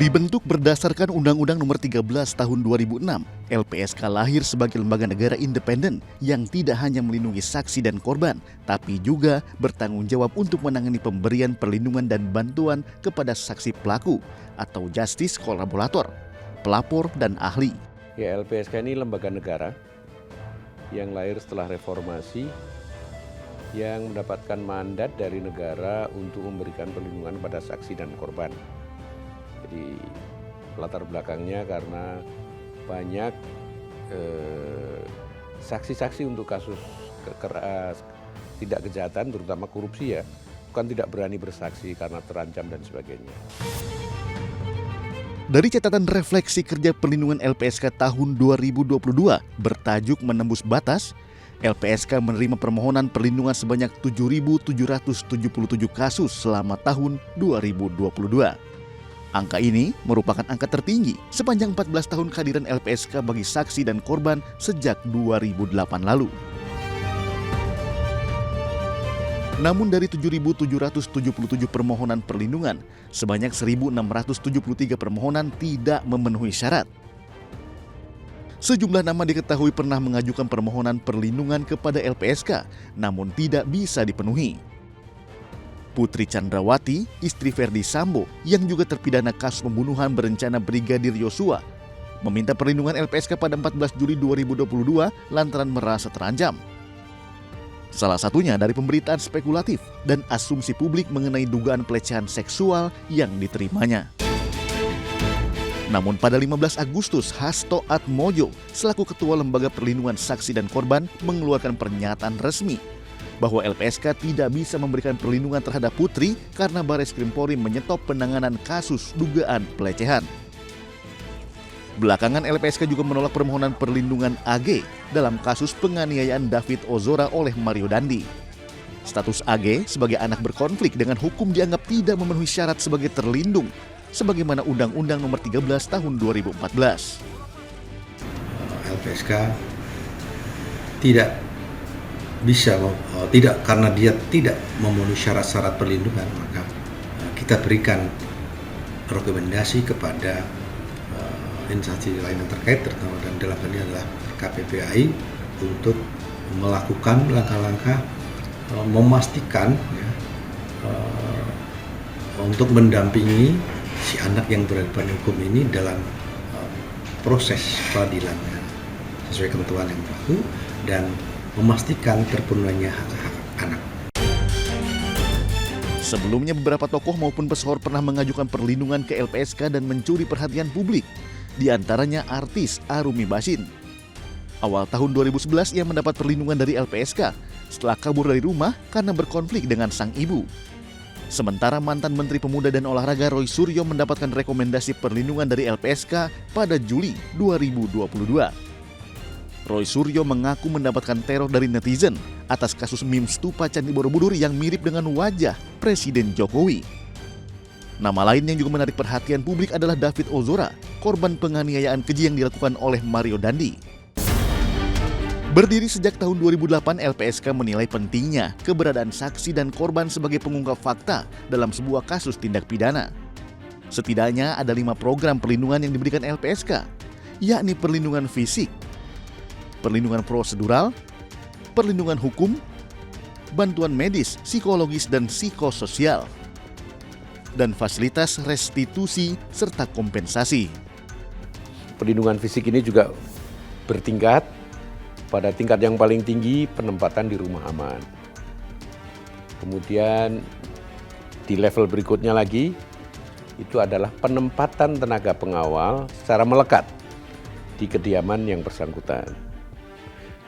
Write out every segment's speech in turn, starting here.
Dibentuk berdasarkan Undang-Undang Nomor 13 Tahun 2006, LPSK lahir sebagai lembaga negara independen yang tidak hanya melindungi saksi dan korban, tapi juga bertanggung jawab untuk menangani pemberian perlindungan dan bantuan kepada saksi pelaku atau justice kolaborator, pelapor, dan ahli. Ya, LPSK ini lembaga negara yang lahir setelah reformasi yang mendapatkan mandat dari negara untuk memberikan perlindungan pada saksi dan korban. Jadi latar belakangnya karena banyak saksi-saksi untuk kasus tidak kejahatan, terutama korupsi ya, bukan tidak berani bersaksi karena terancam dan sebagainya. Dari catatan refleksi kerja perlindungan LPSK tahun 2022 bertajuk Menembus Batas, LPSK menerima permohonan perlindungan sebanyak 7.777 kasus selama tahun 2022. Angka ini merupakan angka tertinggi sepanjang 14 tahun kehadiran LPSK bagi saksi dan korban sejak 2008 lalu. Namun dari 7.777 permohonan perlindungan, sebanyak 1.673 permohonan tidak memenuhi syarat. Sejumlah nama diketahui pernah mengajukan permohonan perlindungan kepada LPSK, namun tidak bisa dipenuhi. Putri Chandrawati, istri Verdi Sambo, yang juga terpidana kasus pembunuhan berencana Brigadir Yosua, meminta perlindungan LPSK pada 14 Juli 2022 lantaran merasa terancam. Salah satunya dari pemberitaan spekulatif dan asumsi publik mengenai dugaan pelecehan seksual yang diterimanya. Namun pada 15 Agustus, Hasto Atmojo selaku Ketua Lembaga Perlindungan Saksi dan Korban mengeluarkan pernyataan resmi bahwa LPSK tidak bisa memberikan perlindungan terhadap Putri karena Barreskrim Polri menyetop penanganan kasus dugaan pelecehan. Belakangan LPSK juga menolak permohonan perlindungan AG dalam kasus penganiayaan David Ozora oleh Mario Dandi. Status AG sebagai anak berkonflik dengan hukum dianggap tidak memenuhi syarat sebagai terlindung, sebagaimana Undang-Undang Nomor 13 Tahun 2014. LPSK tidak karena dia tidak memenuhi syarat-syarat perlindungan, maka kita berikan rekomendasi kepada instansi lain yang terkait, terutama dan dalam hal ini adalah KPPAI, untuk melakukan langkah-langkah memastikan untuk mendampingi si anak yang berada pada hukum ini dalam proses peradilannya sesuai ketentuan yang berlaku dan memastikan terpenuhinya hak-hak anak. Sebelumnya beberapa tokoh maupun pesohor pernah mengajukan perlindungan ke LPSK dan mencuri perhatian publik, di antaranya artis Arumi Bachsin. Awal tahun 2011 ia mendapat perlindungan dari LPSK setelah kabur dari rumah karena berkonflik dengan sang ibu. Sementara mantan Menteri Pemuda dan Olahraga Roy Suryo mendapatkan rekomendasi perlindungan dari LPSK pada Juli 2022. Roy Suryo mengaku mendapatkan teror dari netizen atas kasus meme stupa Candi Borobudur yang mirip dengan wajah Presiden Jokowi. Nama lain yang juga menarik perhatian publik adalah David Ozora, korban penganiayaan keji yang dilakukan oleh Mario Dandi. Berdiri sejak tahun 2008, LPSK menilai pentingnya keberadaan saksi dan korban sebagai pengungkap fakta dalam sebuah kasus tindak pidana. Setidaknya ada 5 program perlindungan yang diberikan LPSK, yakni perlindungan fisik, perlindungan prosedural, perlindungan hukum, bantuan medis, psikologis dan psikososial, dan fasilitas restitusi serta kompensasi. Perlindungan fisik ini juga bertingkat. Pada tingkat yang paling tinggi penempatan di rumah aman. Kemudian di level berikutnya lagi itu adalah penempatan tenaga pengawal secara melekat di kediaman yang bersangkutan.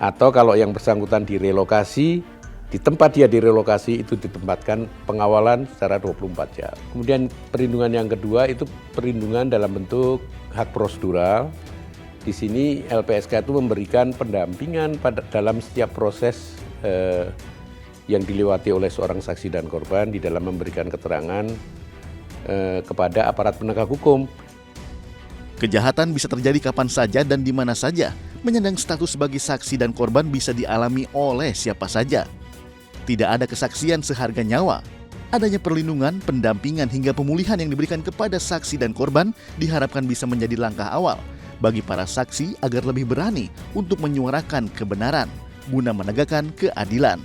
Atau kalau yang bersangkutan direlokasi, di tempat dia direlokasi itu ditempatkan pengawalan secara 24 jam. Kemudian perlindungan yang kedua itu perlindungan dalam bentuk hak prosedural. Di sini LPSK itu memberikan pendampingan dalam setiap proses yang dilewati oleh seorang saksi dan korban di dalam memberikan keterangan kepada aparat penegak hukum. Kejahatan bisa terjadi kapan saja dan di mana saja. Menyandang status sebagai saksi dan korban bisa dialami oleh siapa saja. Tidak ada kesaksian seharga nyawa. Adanya perlindungan, pendampingan hingga pemulihan yang diberikan kepada saksi dan korban diharapkan bisa menjadi langkah awal bagi para saksi agar lebih berani untuk menyuarakan kebenaran guna menegakkan keadilan.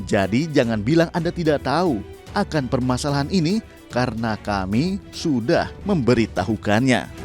Jadi jangan bilang Anda tidak tahu akan permasalahan ini karena kami sudah memberitahukannya.